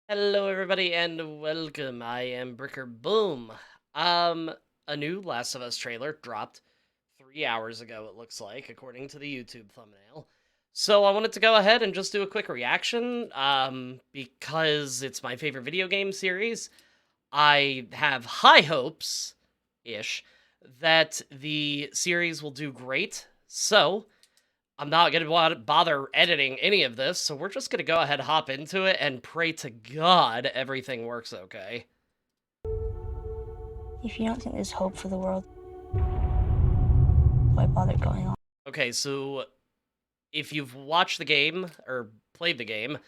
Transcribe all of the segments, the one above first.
Hello, everybody, and welcome. I am Bricker Boom. Um, a new Last of Us trailer dropped 3 hours ago, it looks like, according to the YouTube thumbnail. So I wanted to go ahead and just do a quick reaction, because it's my favorite video game series. I have high hopes, ish, that the series will do great. So I'm not going to bother editing any of this, so we're just going to go ahead, hop into it, and pray to God everything works okay. If you don't think there's hope for the world, why bother going on? Okay, so if you've watched the game, or played the game,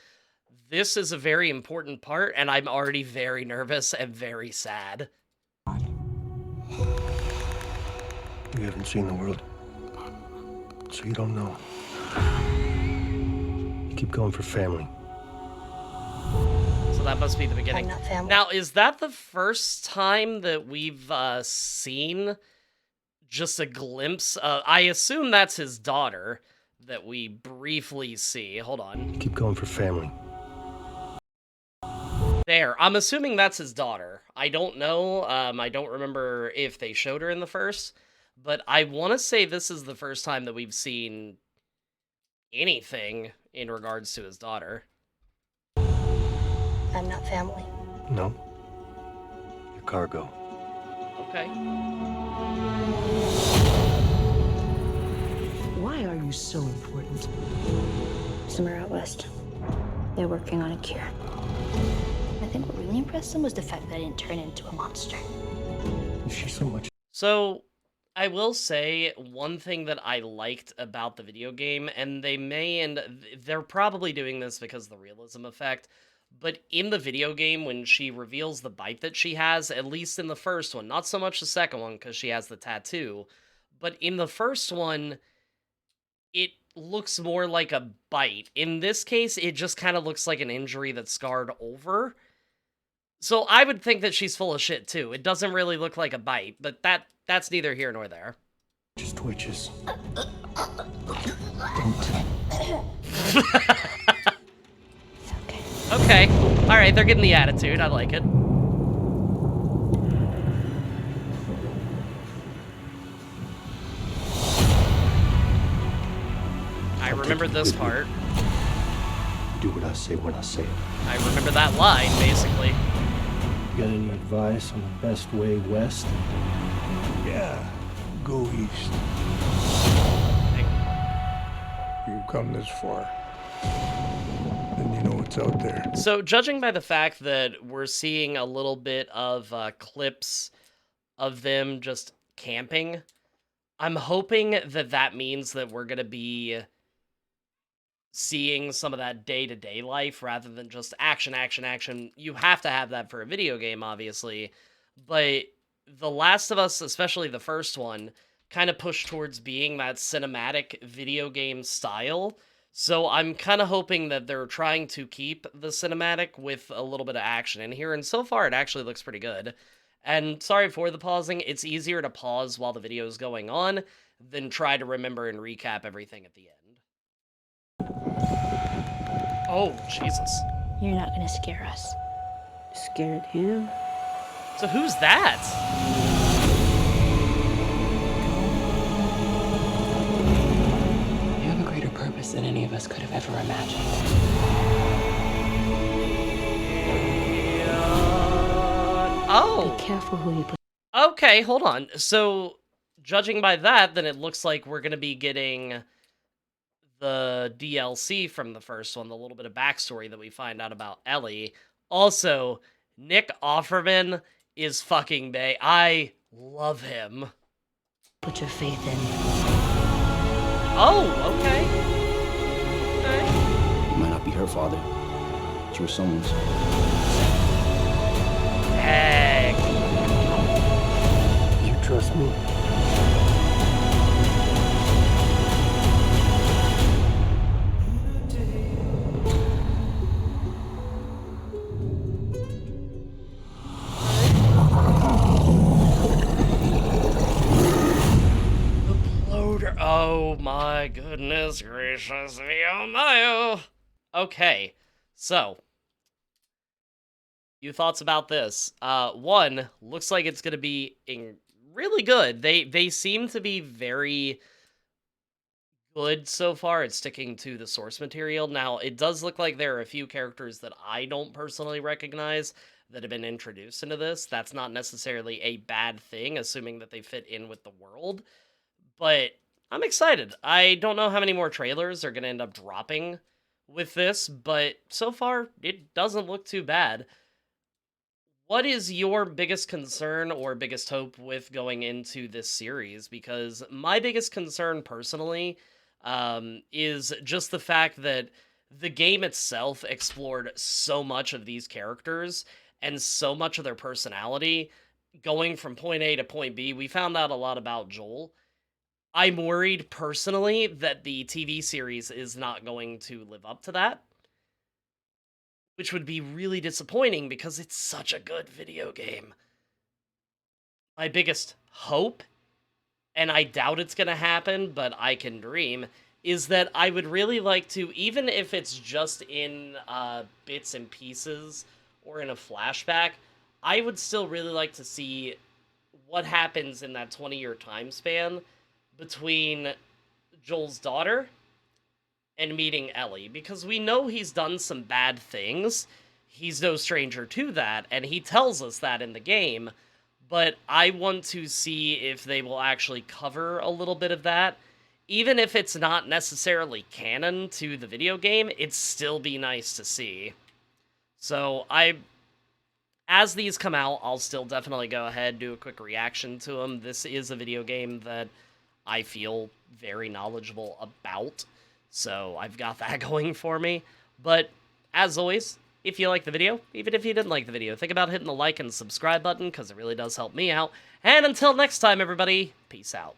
this is a very important part, and I'm already very nervous and very sad. You haven't seen the world, so you don't know. You keep going for family. So that must be the beginning. I'm not family. Now, is that the first time that we've seen just a glimpse? I assume that's his daughter that we briefly see. Hold on. You keep going for family. There. I'm assuming that's his daughter. I don't know. I don't remember if they showed her in the first, but I want to say this is the first time that we've seen anything in regards to his daughter. I'm not family. No. Your cargo. Okay. Why are you so important? Somewhere out west, they're working on a cure. I think what really impressed them was the fact that I didn't turn into a monster. Is she so much? So, I will say one thing that I liked about the video game, and they're probably doing this because of the realism effect, but in the video game, when she reveals the bite that she has, at least in the first one, not so much the second one because she has the tattoo, but in the first one, it looks more like a bite. In this case, it just kind of looks like an injury that's scarred over. So I would think that she's full of shit too. It doesn't really look like a bite, but that's neither here nor there. Just twitches. Okay. Okay. All right, they're getting the attitude. I like it. I remember this part. Do what I say when I say it. I remember that line, basically. You got any advice on the best way west? Yeah, go east. You've come this far, then you know what's out there. So, judging by the fact that we're seeing a little bit of clips of them just camping, I'm hoping that that means that we're going to be seeing some of that day-to-day life rather than just action, action, action. You have to have that for a video game, obviously, but The Last of Us, especially the first one, kind of pushed towards being that cinematic video game style. So I'm kind of hoping that they're trying to keep the cinematic with a little bit of action in here, and so far it actually looks pretty good. And sorry for the pausing, it's easier to pause while the video is going on than try to remember and recap everything at the end. Oh, Jesus. You're not gonna scare us. Scared him? So who's that? You have a greater purpose than any of us could have ever imagined. Oh. Be careful who you put. Okay, hold on. So, judging by that, then it looks like we're going to be getting the DLC from the first one, the little bit of backstory that we find out about Ellie. Also, Nick Offerman is fucking bae. I love him. Put your faith in. Oh, okay. Okay. You might not be her father, but you were someone's. Heck. You trust me? Loader. Oh my goodness gracious me, oh my. Okay, so Few thoughts about this. One, looks like it's going to be really good. They seem to be very good so far at sticking to the source material. Now, it does look like there are a few characters that I don't personally recognize that have been introduced into this. That's not necessarily a bad thing, assuming that they fit in with the world. But I'm excited. I don't know how many more trailers are going to end up dropping with this, but so far, it doesn't look too bad. What is your biggest concern or biggest hope with going into this series? Because my biggest concern personally is just the fact that the game itself explored so much of these characters and so much of their personality going from point A to point B. We found out a lot about Joel. I'm worried personally that the TV series is not going to live up to that, which would be really disappointing because it's such a good video game. My biggest hope, and I doubt it's going to happen, but I can dream, is that I would really like to, even if it's just in bits and pieces or in a flashback, I would still really like to see what happens in that 20-year time span between Joel's daughter and meeting Ellie, because we know he's done some bad things. He's no stranger to that, and he tells us that in the game, but I want to see if they will actually cover a little bit of that. Even if it's not necessarily canon to the video game, it'd still be nice to see. So as these come out, I'll still definitely go ahead, do a quick reaction to them. This is a video game that I feel very knowledgeable about, so I've got that going for me. But as always, if you like the video, even if you didn't like the video, think about hitting the like and subscribe button, because it really does help me out. And until next time, everybody, peace out.